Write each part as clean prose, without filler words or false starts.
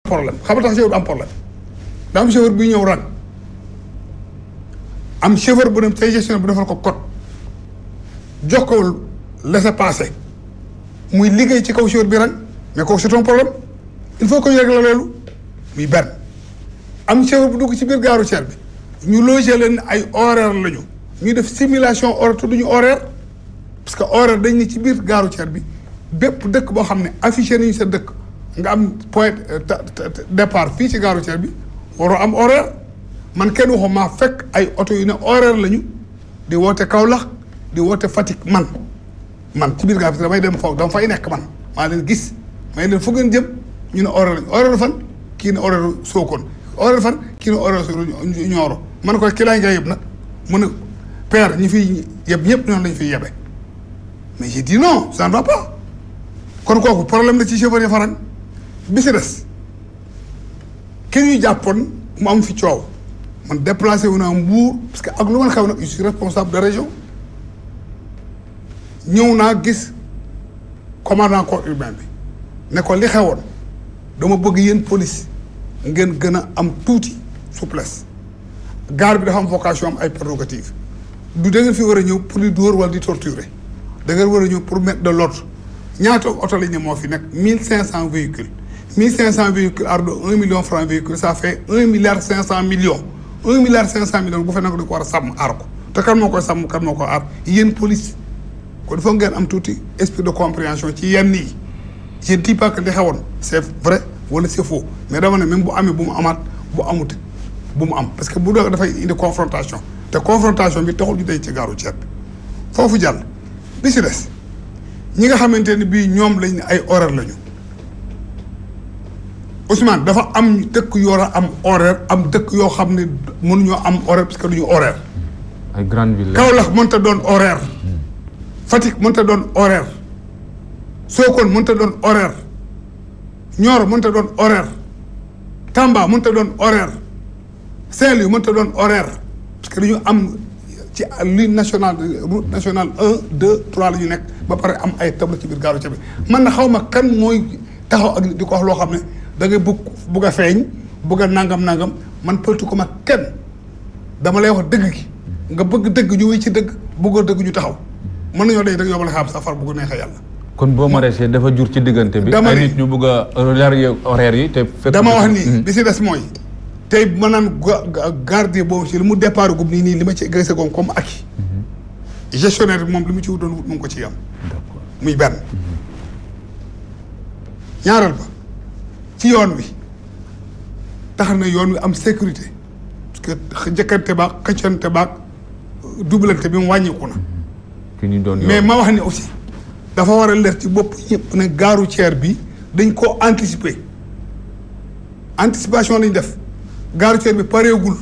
problème xam nga tax chauffeur du am problème daa am chauffeur bi ñëw rang am chauffeur bu dem tey gestionnaire bu defal ko code jox ko laissez-passer muy liggéey ci kaw chauffeur bi rang mais kooku c'est un problème il faut que ñu régler loolu muy benn am chauffeur bu dugg ci biir gare routière bi ñu loger leen ay horaire lañu ñuy def simulation horaire te duñu horaire parce que horaire dañ ne ci biir gare routière bi bépp dëkk boo xam ne affiché nañu sa dëkk nga am point départ fii ci gare routière bi waroo am horaire man kenn waxu maa fekk ay oto yu ne horaire lañu di woote Kaolack di woote Fatick man ci biir gare bi damay dem foofu dama fay nekk man maa leen gis may leen fu ngeen jëm ñu ne horaire lañu horaire fan kii ne horaire Sokone horaire fan kii ne horaire Nioro man koy ki laay nga yëpp nag mu ne père ñi fiy yëpp ñëpp noonu lañu fiy yebe mais j'ai dit non ça ne va pas kon kooku problème la ci chauffeur yi faran bi si des ki ñuy jàppoon mu am fi coow man déplacé wu naa Mbour parce que ak lu man xew nag je suis responsable de région ñëw naa gis commandant corps urbain bi ne ko li xewoon dama bëgg yéen police ngeen gën a am tuuti souplesse gare bi dafa am vocation am ay prérogatives du da ngeen fi war a ñëw pour di dóor wala di torturer da ngeen war a ñëw pour mettre de l'ordre ñaata oto lañ ne moo fi nekk 1500 véhicules 1500 véhicules ardo 1 million franc véhicule ça fait 1 milliard 500 millions 1 milliard 500 millions bu fa nekk da ko war a sàmm aar ko te kan moo koy sàmm kan moo ko aar yéen police kon foog ngeen am tuuti esprit de compréhension ci yenn yi je ne dis pas que li xewoon c'est vrai wala c'est faux mais dama ne même bu amee bu mu amaat bu amut bu mu am parce que bu doon dafay indi confrontation te confrontation bi taxul ñu day ci gare routière bi foofu jàll li si des ñi nga xamante ne bii ñoom lañ ay horaire lañu Ousmane dafa am dëkk yoo war a am horaire am dëkk yoo xam ne mënuñoo am horaire parce que duñu horaire. ay grandes villes. Kaolack mënta doon horaire. Fatick mënta doon horaire. Sokone mënta doon horaire. Nioro mënta doon horaire. Tamba mënta doon horaire. Saint-Louis mënta doon horaire parce que dañu am ci ligne nationale route nationale 1 2 3 la ñu nekk ba pare am ay table ci biir gare routière bi man na xaw ma kan mooy taxaw ak di ko wax loo xam ne da ngay bugg a feeñ bugg a nangam man pëltu ko ma kenn dama lay wax dëgg gi nga bëgg dëgg ñu wéy ci dëgg bëggoo dëgg ñu taxaw mën nañoo day dëgg yow ma la xam sax far bugg neexee yàlla. kon boo maraîcher dafa jur ci diggante bi. ay nit ñu bëgg a leer horaire yi te. fekk dama wax nii li si des mooy. tey ma naan gardien boobu si li mu départ gub nii li ma ci gëstu goom comme acquis gestionnaire bi moom li mu ci wutoon wut mu ngi ko ci am. muy benn. ñaareel ba ci yoon wi tax na yoon wi am sécurité parce que jëkkante baag xëccante baag doublante bi mu wàññiku na. ki ñu doon mais ma wax ni aussi dafa war a leer ci bopp ñëpp ne gare routière bi dañ koo anticiper anticipation lañ def. gare routière bi pareegul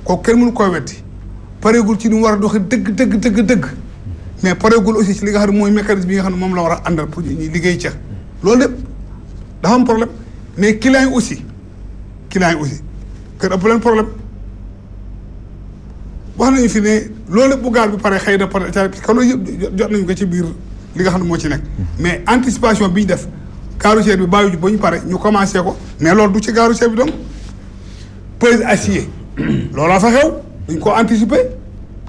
kooku kenn mënu koy wetti pareegul ci ni mu war a doxee dëgg mais pareegul aussi ci li nga xam ne mooy mécanisme bi nga xam ne moom la war a àndal pour ñu liggéey ca loolu lépp dafa am problème mais client yi aussi kër ëpp leen problème wax nañu fi ne loolu lépp bu gaar bi pare xëy na pare parce que loolu yëpp jot nañu ko ci biir li nga xam ne moo ci nekk mais anticipation bi ñu def gare routière bi bàyyi ba ñu pare ñu commencé ko mais loolu du ci gare routière bi donc pèse acier loolaa fa xew dañ ko anticiper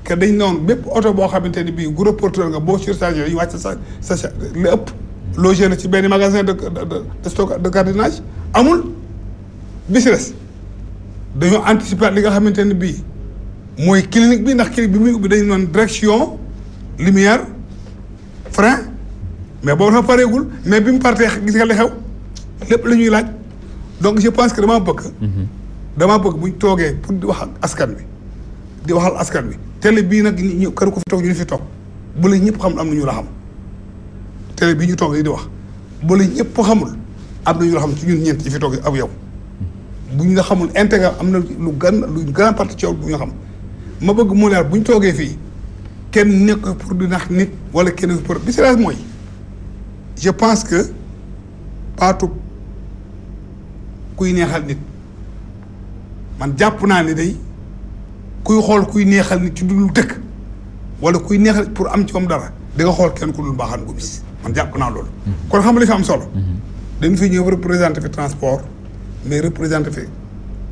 que dañ noonu bépp oto boo xamante ni bii gros porteur nga boo surchargé dañu wàcc sa li ëpp logé la ci benn magasin de stock de gardiennage amul business dañoo anticiper li nga xamante ne bii mooy clinique bi ndax clinique bi muy ubbi dañu noonu direction lumière frein mais boobu dafa pareegul mais bi mu partee gis nga li xew lépp la ñuy laaj donc je pense que damaa bëgg buñ toogee pour di wax ak askan bi di waxal askan bi télé bii nag ñu kër ko fi toog ñu fi toog bu la ñëpp xamul am na ñu la xam télé bii ñu toog di wax bu la ñëpp xamul am na ñu la xam ci ñun ñeent yi fi toog ak yow buñ la xamul intégré am na lu grand parti ci yow bu ñu xam ma bëgg mu leer buñ toogee fii kenn nekk pour di nax nit wala kenn pour bi si mooy je pense que paatu kuy neexal nit man jàpp naa ne day kuy xool kuy neexal nit ci dul dëkk wala kuy neexal pour am ci moom dara di nga xool kenn ku dul mbaaxaan gomis man jàpp naa loolu. kon xam nga li fi am solo. dañ fi ñëw représenté fi transport mais représenté fi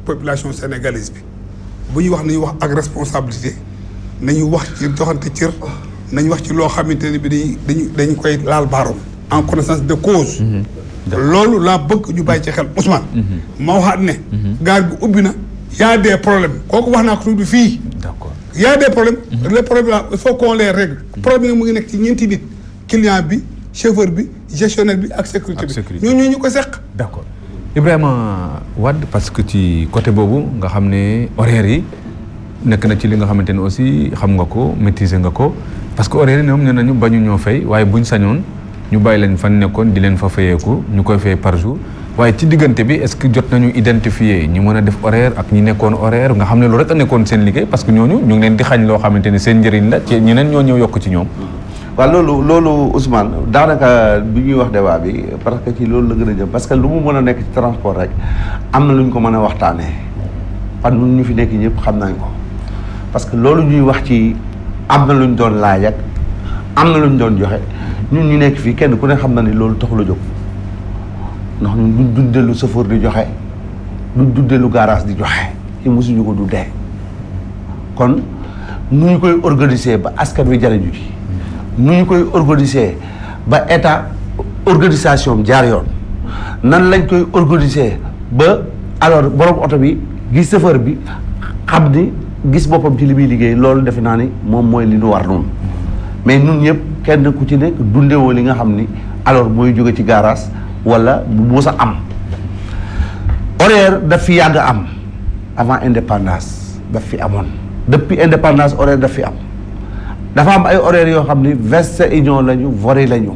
population sénégalaise bi bu ñuy wax nañu wax ak responsabilité nañu wax ci joxante cër nañu wax ci loo xamante ne bi dañu koy laal baaroom en connaissance de cause. loolu laa bëgg ñu bàyyi ci xel Ousmane. ma waxaat ne. gaar bi ubbi na y a des problèmes kooku wax naa ko tuuti fii. d'accord y a des problèmes. les problèmes là il faut qu'on les règle. problème mu ngi nekk ci ñeenti nit client bi chauffeur bi gestionnaire bi ak sécurité bi. ñooñu ñu ko seq. d'accord Ibrahima Wade parce que ci côté boobu nga xam ne horaires yi nekk na ci li nga xamante ne aussi xam nga ko maîtriser nga ko parce que horaires yi ñoom nee nañu bañu ñoo fay waaye buñ sañoon ñu bàyyi leen fan nekkoon di leen fa fayeeku ñu koy fay par jour waaye ci diggante bi est-ce que jot nañu identifier ñi mën a def horaire ak ñi nekkoon horaire nga xam ne loolu rek a nekkoon seen liggéey parce que ñooñu ñu ngi leen di xañ loo xamante ne seen njëriñ la ci ñeneen ñoo ñëw yokk ci ñoom. waaw loolu Ousmane daanaka bi ñuy wax débat bi parce que ci loolu la gën a jëm parce que lu mu mën a nekk ci transport rek am na lu ñu ko mën a waxtaanee fan ñun ñu fi nekk ñëpp xam nañ ko parce que loolu ñuy wax ci am na lu ñu doon laaj ak am na lu ñu doon joxe ñun ñu nekk fii kenn ku ne xam na ni loolu taxul a jóg ndax ñun duñ dundee lu chauffeur di joxe duñ dundee lu garage di joxe ci mosuñu ko dundee kon nu ñu koy organiser ba askan wi jariñu ci nu ñu koy organiser ba état organisation jaar yoon nan lañ koy organiser ba alors borom oto bi gis chauffeur bi xam ni gis boppam ci li muy liggéey loolu defe naa ni moom mooy li ñu war noonu mais ñun ñëpp kenn ku ci nekk dundewoo li nga xam ni alors mooy jóge ci garage wala bu mos a am horaire daf fi yàgg am avant indépendance daf fi amoon depuis indépendance horaire daf fi am dafa am ay horaires yoo xam ni veste union lañu vori lañu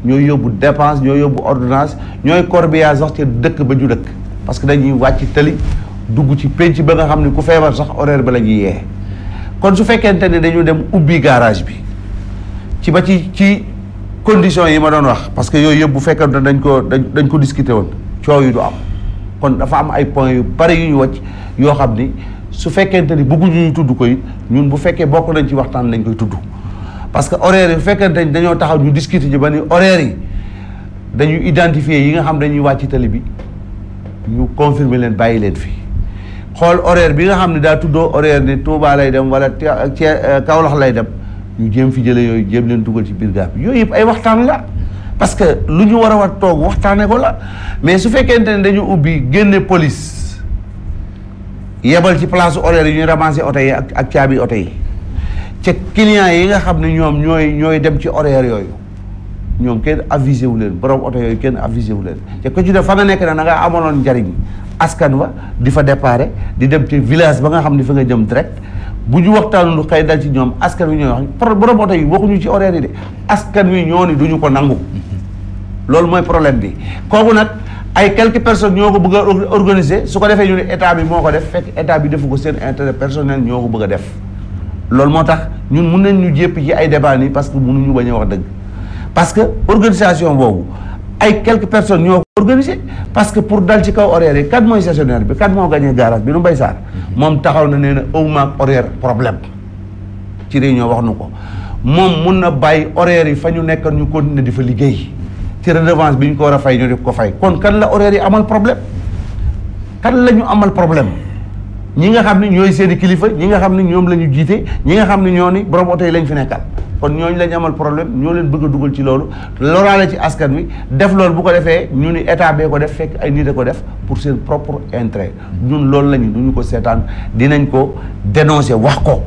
ñooy yóbbu dépense ñooy yóbbu ordonnance ñooy corbillage sax ci dëkk ba ju dëkk parce que dañuy wàcc tëli dugg ci penc ba nga xam ni ku feebar sax horaire ba la ñuy yee kon su fekkente ne dañu dem ubbi garage bi ci ba ci conditions yi ma doon wax parce que yooyu yëpp bu fekkente dañ ko discuter woon coow yi du am kon dafa am ay points yu bari yu ñu wàcc yoo xam ni su fekkente ni bëgguñu ñu tudd ko it ñun bu fekkee bokk nañ ci waxtaan lañ koy tudd parce que horaires yi bu fekkente ni dañoo taxaw ñu discuter ji ba ni horaires yi dañuy identifier yi nga xam dañuy wàcc tali bi ñu confirmer leen bàyyi leen fi xool horaire bi nga xam ne daa tuddoo horaire ni Touba lay dem wala Kaolack lay dem ñu jéem fi jële yooyu jéem leen dugal ci biir gaab bi yooyu yëpp ay waxtaan la parce que lu ñu war a toog waxtaane ko la mais su fekkente ne dañu ubbi génne police yebal ci place horaire yi ñuy ramasser oto yi ak caabi oto yi ca clients yi nga xam ne ñoom ñooy dem ci horaire yooyu ñoom kenn avisé wu leen borom oto yooyu kenn avisé wu leen te ko ci def fa nga nekk na da nga amaloon njariñ askan wa di fa déparé di dem ci village ba nga xam ne fa nga jëm direct bu ñu waxtaanul xëy dal ci ñoom askan wi ñooy wax borom oto yi waxuñu ci horaire yi de askan wi ñoo ni duñu ko nangu loolu mooy problème bi kooku nag ay quelques personnes ñoo ko bëgg a organiser su ko defee ñu ne état bi moo ko def fekk état bi defu ko seen intérêt personnel ñoo ko bëgg a def loolu moo tax ñun mun nañ ñu jépp ci ay débat nii parce que mënuñu bañ a wax dëgg parce que organisation boobu ay quelques personnes ñoo ko organisé parce que pour dal ci kaw horaire yi kan mooy gestionnaire bi kan moo gagné garage bi nu Mbaye Sarr moom taxaw na nee na awma ak horaire problème ci réunion wax nu ko moom mun na bàyyi horaire yi fa ñu nekk ñu continuer di fa liggéey ci redevance bi ñu ko war a fay ñu di ko fay kon kan la horaire yi amal problème kan la ñu amal problème ñi nga xam ne ñooy seeni kilifa ñi nga xam ne ñoom la ñu jiite ñi nga xam ne ñoo ni borom oto yi lañ fi nekkal kon ñooñu lañ amal problème ñoo leen bëgg a dugal ci loolu loraale ci askan wi def loolu bu ko defee ñu ni état bee ko def fekk ay nit a ko def pour seen propre intérêt ñun loolu lañu duñu ko seetaan dinañ ko dénoncer wax ko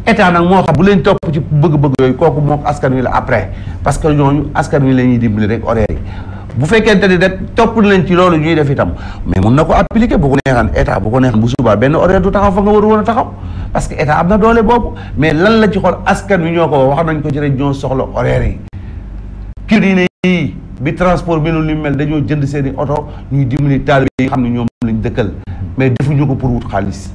état nag moo xam bu leen topp ci bëgg-bëgg yooyu kooku mook askan wi la après parce que ñooñu askan wi la ñuy dimbali rek horaire yi bu fekkente ni rek topp leen ci loolu ñuy def itam mais mun na ko appliquer bu ko neexaan état bu ko neexaan bu subaa benn horaire du taxaw fa nga war a woon a taxaw parce que état am na doole boobu mais lan la ci xool askan wi ñoo ko wax nañ ko ci rek ñoo soxla horaire yi kii diine yi bi transport bi lu mel dañoo jënd seen i oto ñuy dimbali taalibe yi xam ne ñoom lañ dëkkal mais defuñu ko pour wut xaalis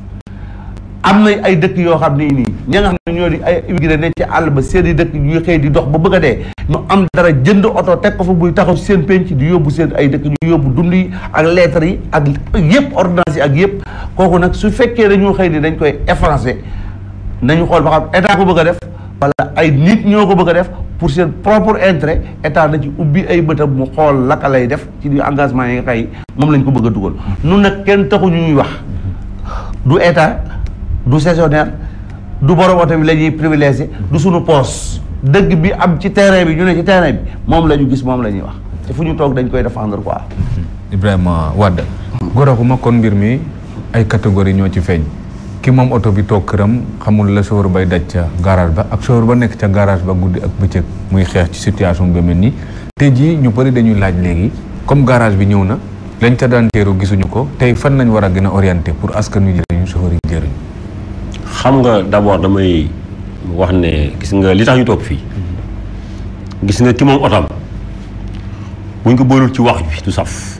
am na ay dëkk yoo xam ne nii ña nga xam ne ñoo di ay immigré ne ci àll ba seen i dëkk ñuy xëy di dox ba bëgg a dee ñu am dara jënd oto teg ko fa buy taxaw ci seen penc di yóbbu seen ay dëkk ñu yóbbu dund yi ak lettres yi ak yëpp ordonnance yi ak yëpp kooku nag su fekkee dañoo xëy ni dañ koy effacer nañu xool ba xam état ko bëgg a def wala ay nit ñoo ko bëgg a def pour seen propre intérêt état da ci ubbi ay bëtam mu xool laka lay def ci di engagement yi nga xëy moom lañ ko bëgg a dugal nun nag kenn taxu ñuy wax du état du saisonnière du borom oto bi la ñuy privilégié du suñu poos dëgg bi am ci terrain bi ñu ne ci terrain bi moom la ñu gis moom la ñuy wax te fu ñu toog dañ koy défendre quoi. Ibrahima Wade. goraxuma kon mbir mi ay catégorie ñoo ci feeñ. ki moom oto bi toog këram xamul la chauffeur bay daj ca garage ba ak chauffeur ba nekk ca garage ba guddi ak bëccëg muy xeex ci situation bi mel nii. tey jii ñu bëri dañuy laaj léegi comme garage bi ñëw na lañ ca daan teeru gisuñu ko tey fan lañ war a gën a orienté pour askan wi jëriñu chauffeur yi jëriñu. xam nga d'abord damay wax ne gis nga li tax ñu toog fii gis nga ki moom otoom buñ ko boolul ci wax bi du saf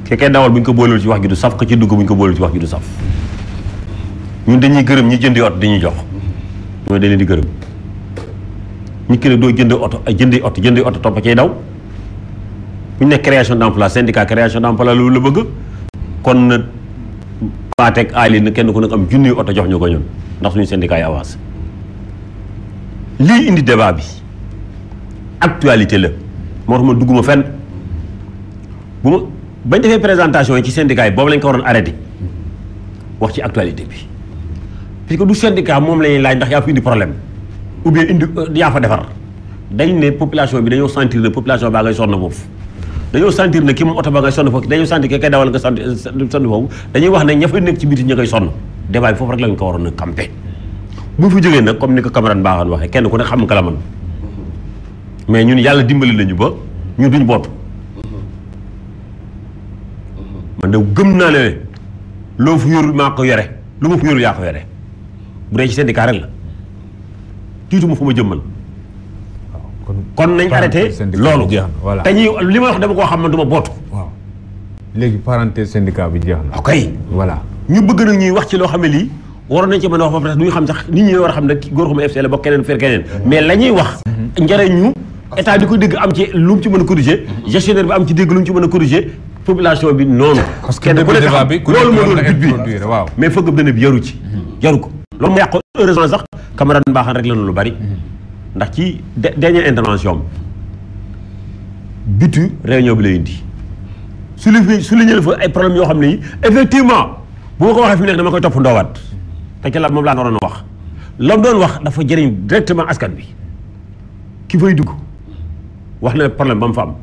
kekkee dawal buñ ko boolul ci wax gi du saf ka ci dugg buñ ko boolul ci wax gi du saf ñun dañuy gërëm ñi jëndi oto dañuy jox mooy dañ leen di gërëm ñi ki ne doo jënd oto ay jëndi oto topp cay daw buñ ne création d'emploi syndicat création d'emploi loolu la bëgg kon na Patek Ali na kenn ku nekk am junni oto jox ñu ko ñun ndax suñu syndicat yi avancé lii indi débat bi actualité la moo tax ma dugguma fenn bu ma bañ defee présentation yi ci syndicat yi boobu lañ ko waroon arrêté wax ci actualité bi parce que du syndicat moom la ñuy laaj ndax yaa fi indi problème ou bien indi yaa fa defar dañ ne population bi dañoo sentir ne population baa ngay sonn foofu dañoo sentir ne ki moom oto ba ngay sonn foofu dañoo sentir que kay dawal nga sonn foofu dañuy wax ne ña fa nekk ci biti ña koy sonn débat bi foofu rek lañ ko waroon a campé bu fi jógee nag comme ni ko camarade Mbaxane waxee kenn ku ne xam nga la man mais ñun yàlla dimbali nañu ba ñun duñ bootu man de gëm naa ne loo fu yorul maa ko yore lu ma fu yorul yaa ko yore bu dee ci syndicat rek la tiitu ma fu ma jëm man kon nañ arrêté loolu te ñi li ma wax dama koo xam man du ma bootu waaw léegi parenthèse syndicat bi jeex na. ok voilà ñu bëgg nag ñuy wax ci loo xam ne lii waroon nañ ci mën a wax ba peut-être du ñu xam sax nit ñi war a xam ne góor xuma FC la bokk keneen fer keneen mais la ñuy wax njëriñ ñu état di ko dégg am ci lu mu ci mën a corriger gestionnaire bi am ci dégg lu mu ci mën a corriger population bi noonu parce que débat bi loolu moo doon but bi waaw mais fëgg dana bi yaru ci yaru ko loolu mu yàqu heureusement sax camarade Mbaxane rek la lu bari ndax ci dernière intervention bitu réunion bi lay indi su li ñëw fa ay problème yoo xam ne yi effectivement bu ma ko waxee fi mu nekk dama koy topp ndoowaat te ci la moom laa waroon a wax la mu doon wax dafa jëriñ directement askan bi ki fay dugg wax na problème ba mu fa am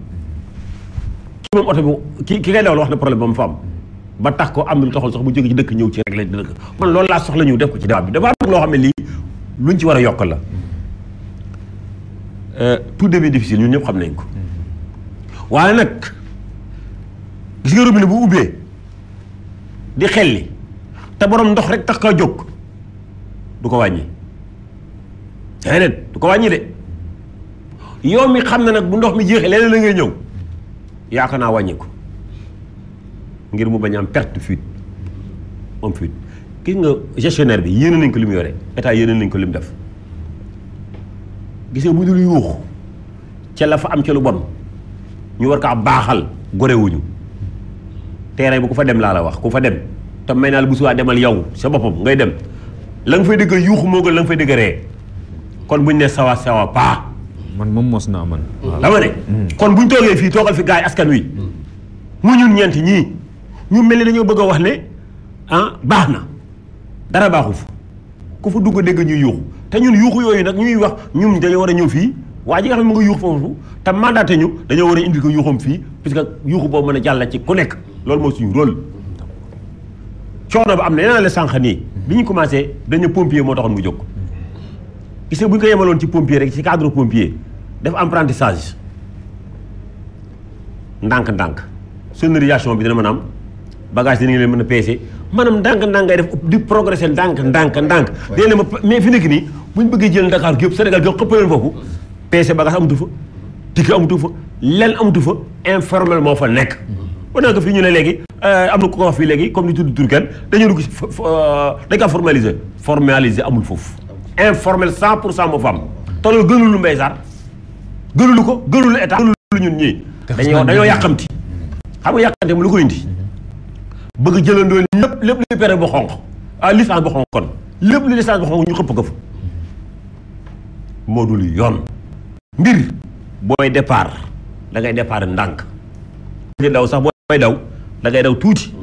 ki moom oto bi ki ngay dawal wax na problème ba mu fa am ba tax ko am lu taxul sax bu jóge ci dëkk ñëw ci rek la dëkk man loolu laa soxla ñëw def ko ci débat bi dafa am loo xam ne lii luñ ci war a yokk la tout devient difficile ñun ñëpp xam nañ ko waaye nag gis nga robinet bu ubbee di xelli te borom ndox rek tax kaa jóg du ko wàññi déedéet du ko wàññi de yow mi xam ne nag bu ndox mi jeexee leneen la ngay ñëw yaakaar naa wàññi ko ngir mu bañ am perte fuite am fuite gis nga gestionnaire bi yéene nañ ko li mu yore état yéene nañ ko li mu def gis nga bu dul yuux ca la fa am ca lu bon ñu war kaa baaxal gorewuñu terrain bu ku fa dem laa la wax ku fa dem te may naa la bu subaa demal yow sa boppam ngay dem la nga fay dégg yuuxu moo gën la nga fay dégg ree kon buñ ne sawa paa man moom mos naa man dama ne kon buñ toogee fii toogal fi gars yi askan wi mu ñun ñeent ñii ñu mel ni dañoo bëgg a wax ne baax na dara baaxu fa ku fa dugg dégg ñuy yuuxu te ñun yuuxu yooyu nag ñuy wax ñun dañoo war a ñëw fii waa ji nga xam ne mu nga yuuxu foofu te mandaté ñu dañoo war a indi ko yuuxam fii puisque yuuxu boobu mën a jàll ci ku nekk loolu mooy suñu rôle coono ba am na yeneen la sànq nii bi ñu commencé dañu pompier moo taxoon mu jóg gis nga bu ñu ko yemaloon ci pompier rek ci cadre pompier def apprentissage ndànk-ndànk sonorisation bi dina mën a am bagage dinañ leen mën a peese maanaam ndànk-ndànk ngay def di progresser ndànk dina leen ma mais fi nekk nii bu ñu bëggee jël Dakar gi yëpp Sénégal gi yëpp xëpp leen foofu peese bagage amatu fa ticket amatu fa lenn amatu fa informel moo fa nekk ba naa ko fii ñu ne léegi am na ku ko wax fii léegi comme ni tudd tur kenn dañoo dugg dañ kaa formaliser amul foofu informel 100% moo fa am te loolu gënulu Mbaye Sarr gënulu ko gënulu état gënulu ñun ñii dañoo yàqamti xam nga yàqamti mu lu ko indi bëgg jëlandoo lépp luy pere bu xonq licence bu xonq kon lépp lu licence bu xonq ñu xëpp ko fa moo dul yoon mbir booy départ da ngay départ ndànk. daw sax booy daw da ngay daw tuuti.